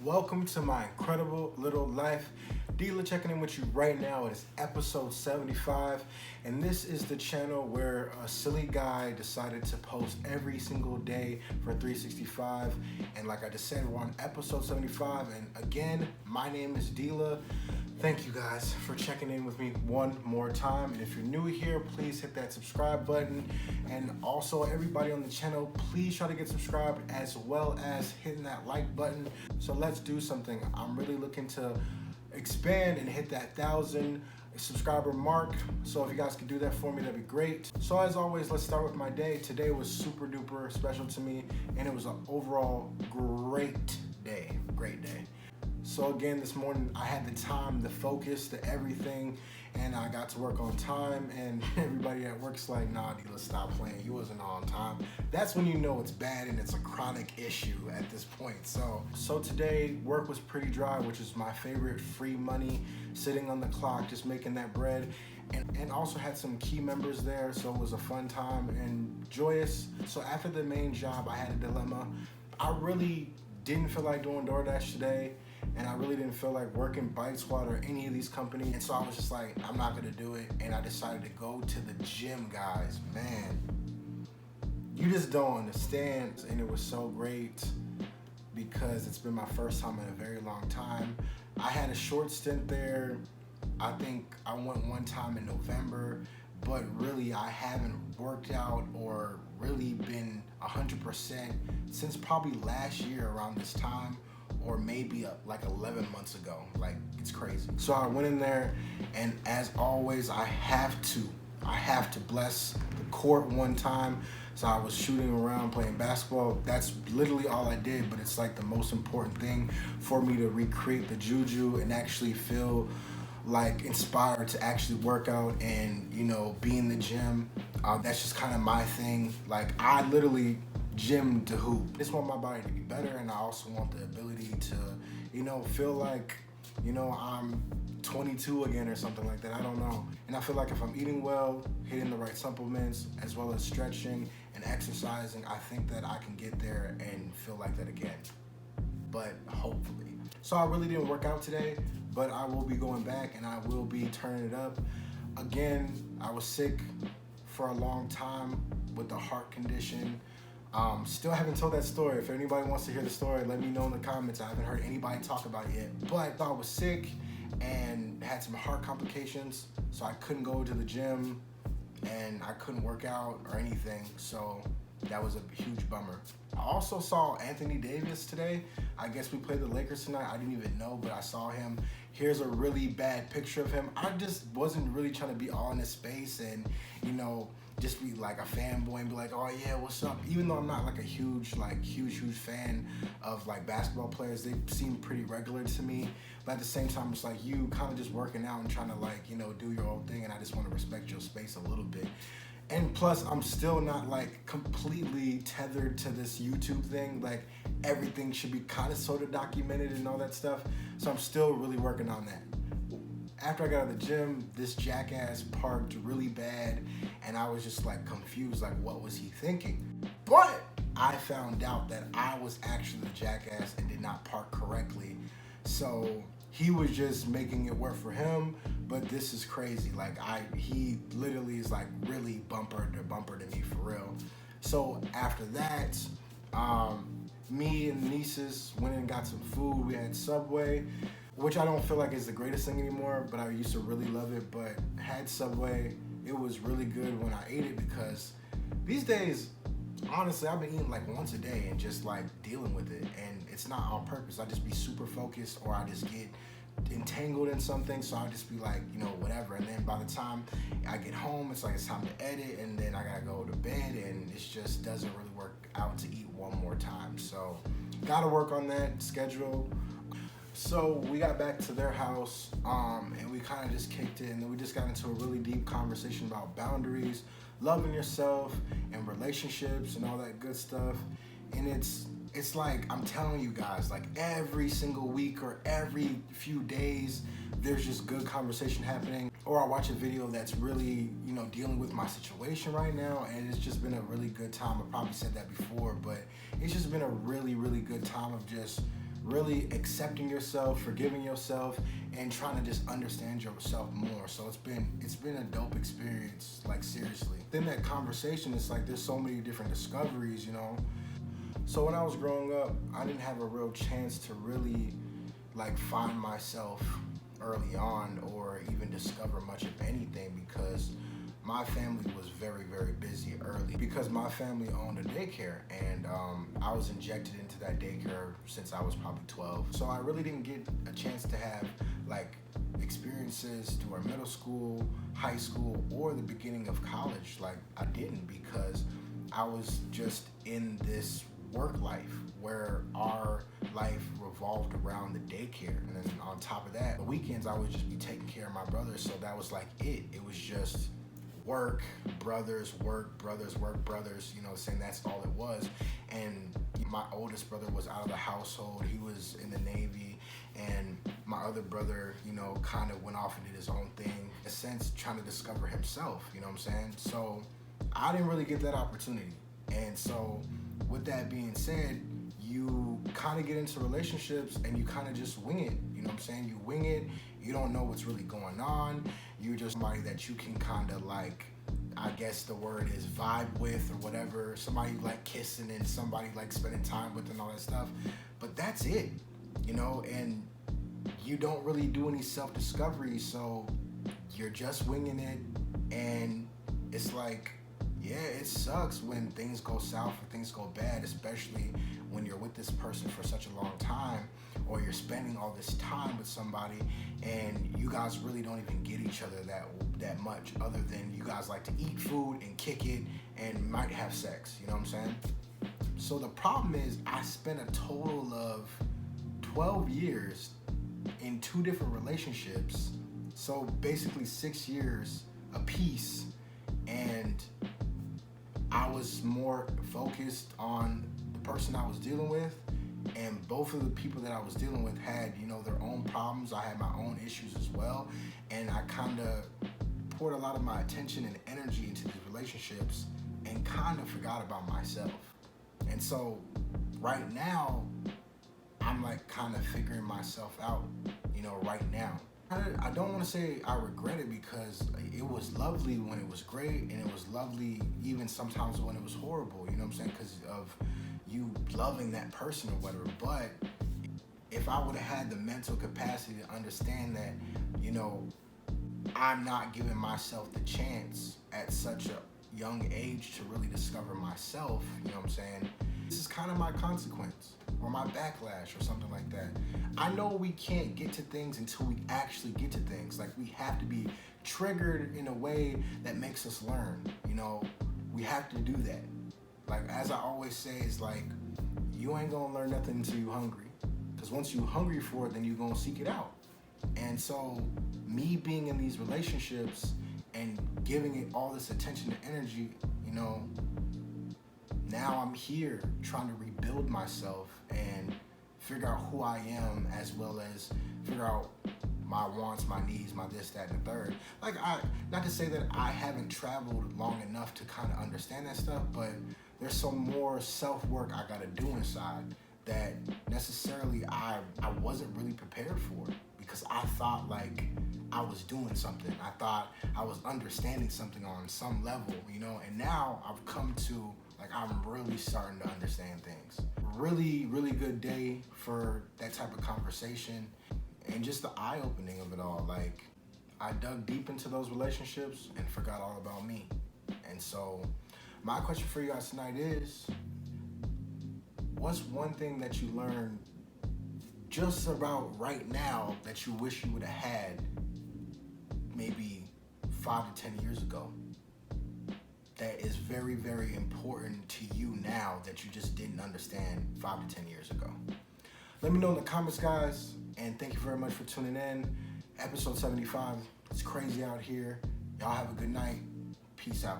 Welcome to my incredible little life. Dealer checking in with you right now. It is episode 75, and this is the channel where a silly guy decided to post every single day for 365. And like I just said, we're on episode 75. And again, my name is Dealer. Thank you guys for checking in with me one more time. And if you're new here, please hit that subscribe button. And also, everybody on the channel, please try to get subscribed as well as hitting that like button. So let's do something. I'm really looking to expand and hit that 1,000 subscriber mark. So if you guys could do that for me, that'd be great. So as always, let's start with my day. Today was super duper special to me, and it was an overall great day. Great day. So again, this morning I had the time, the focus, the everything, and I got to work on time, and everybody at work's like, nah, Dealer, stop playing. You wasn't on time. That's when you know it's bad and it's a chronic issue at this point. So today, work was pretty dry, which is my favorite. Free money, sitting on the clock, just making that bread. And also had some key members there, so it was a fun time and joyous. So after the main job, I had a dilemma. I really didn't feel like doing DoorDash today, and I really didn't feel like working Bite Squad or any of these companies. And so I was just like, I'm not gonna do it. And I decided to go to the gym, guys. Man, you just don't understand. And it was so great because it's been my first time in a very long time. I had a short stint there. I think I went one time in November, but really I haven't worked out or really been 100% since probably last year around this time, or maybe like 11 months ago. Like, it's crazy. So I went in there, and as always, I have to bless the court one time. So I was shooting around playing basketball. That's literally all I did, but it's like the most important thing for me to recreate the juju and actually feel like inspired to actually work out and, you know, be in the gym. That's just kind of my thing. Like, I literally gym to hoop. I just want my body to be better, and I also want the ability to, you know, feel like, you know, I'm 22 again or something like that. I don't know. And I feel like if I'm eating well, hitting the right supplements, as well as stretching and exercising, I think that I can get there and feel like that again. But hopefully. So I really didn't work out today, but I will be going back and I will be turning it up. Again, I was sick for a long time with a heart condition. Still haven't told that story. If anybody wants to hear the story, let me know in the comments. I haven't heard anybody talk about it yet. But I was sick and had some heart complications, so I couldn't go to the gym and I couldn't work out or anything. So that was a huge bummer. I also saw Anthony Davis today. I guess we played the Lakers tonight. I didn't even know, but I saw him. Here's a really bad picture of him. I just wasn't really trying to be all in his space and, you know, just be like a fanboy and be like, oh yeah, what's up? Even though I'm not like a huge fan of like basketball players, they seem pretty regular to me. But at the same time, it's like you kind of just working out and trying to, like, you know, do your own thing, and I just want to respect your space a little bit. And plus, I'm still not like completely tethered to this YouTube thing. Like, everything should be kind of sort of documented and all that stuff. So I'm still really working on that. After I got out of the gym, this jackass parked really bad, and I was just like confused, like, what was he thinking? But I found out that I was actually the jackass and did not park correctly. So he was just making it work for him, but this is crazy. Like, he literally is like really bumper to bumper to me for real. So after that, me and the nieces went and got some food. We had Subway, which I don't feel like is the greatest thing anymore, but I used to really love it. But had Subway, it was really good when I ate it, because these days, honestly, I've been eating like once a day and just like dealing with it, and it's not on purpose. I just be super focused, or I just get entangled in something, so I'll just be like, you know, whatever. And then by the time I get home, it's like it's time to edit, and then I gotta go to bed, and it just doesn't really work out to eat one more time. So gotta work on that schedule. So we got back to their house, and we kind of just kicked it, and then we just got into a really deep conversation about boundaries, loving yourself, and relationships, and all that good stuff. And it's like, I'm telling you guys, like every single week or every few days, there's just good conversation happening. Or I watch a video that's really, you know, dealing with my situation right now, and it's just been a really good time. I probably said that before, but it's just been a really, really good time of just really accepting yourself, forgiving yourself, and trying to just understand yourself more. So it's been a dope experience, like seriously. Then that conversation, it's like there's so many different discoveries, you know. So when I was growing up, I didn't have a real chance to really like find myself early on or even discover much of anything because my family was very, very busy early because my family owned a daycare, and I was injected into that daycare since I was probably 12. So I really didn't get a chance to have like experiences during middle school, high school, or the beginning of college. Like I didn't, because I was just in this work life where our life revolved around the daycare. And then on top of that, the weekends I would just be taking care of my brothers. So that was like it was just work, brothers, work, brothers, work, brothers, you know, saying that's all it was. And my oldest brother was out of the household. He was in the Navy. And my other brother, you know, kind of went off and did his own thing, in a sense, trying to discover himself, you know what I'm saying? So I didn't really get that opportunity. And so with that being said, you kind of get into relationships and you kind of just wing it, you know what I'm saying? You wing it, you don't know what's really going on. You're just somebody that you can kind of like, I guess the word is vibe with or whatever. Somebody you like kissing and somebody like spending time with and all that stuff. But that's it, you know, and you don't really do any self-discovery, so you're just winging it. And it's like, yeah, it sucks when things go south or things go bad, especially when you're with this person for such a long time, or you're spending all this time with somebody and you guys really don't even get each other that much, other than you guys like to eat food and kick it and might have sex, you know what I'm saying? So the problem is I spent a total of 12 years in 2 different relationships, so basically 6 years apiece, and I was more focused on the person I was dealing with, and both of the people that I was dealing with had, you know, their own problems. I had my own issues as well, and I kind of poured a lot of my attention and energy into these relationships and kind of forgot about myself. And so right now, I'm like kind of figuring myself out, you know, right now. I don't want to say I regret it, because it was lovely when it was great, and it was lovely even sometimes when it was horrible, you know what I'm saying, because of you loving that person or whatever. But if I would have had the mental capacity to understand that, you know, I'm not giving myself the chance at such a young age to really discover myself, you know what I'm saying, this is kind of my consequence or my backlash or something like that. I know we can't get to things until we actually get to things. Like, we have to be triggered in a way that makes us learn, you know, we have to do that. Like, as I always say, it's like, you ain't gonna learn nothing until you hungry, because once you hungry for it, then you gonna seek it out. And so me being in these relationships and giving it all this attention and energy, you know, now I'm here trying to rebuild myself and figure out who I am, as well as figure out my wants, my needs, my this, that, and the third. Like, not to say that I haven't traveled long enough to kind of understand that stuff, but there's some more self-work I gotta do inside that necessarily I wasn't really prepared for, because I thought like I was doing something. I thought I was understanding something on some level, you know, and now I've come to, like, I'm really starting to understand things. Really, really good day for that type of conversation, and just the eye-opening of it all. Like, I dug deep into those relationships and forgot all about me. And so my question for you guys tonight is, what's one thing that you learned just about right now that you wish you would have had maybe 5 to 10 years ago, that is very, very important to you now that you just didn't understand 5 to 10 years ago? Let me know in the comments, guys, and thank you very much for tuning in. Episode 75, it's crazy out here. Y'all have a good night. Peace out.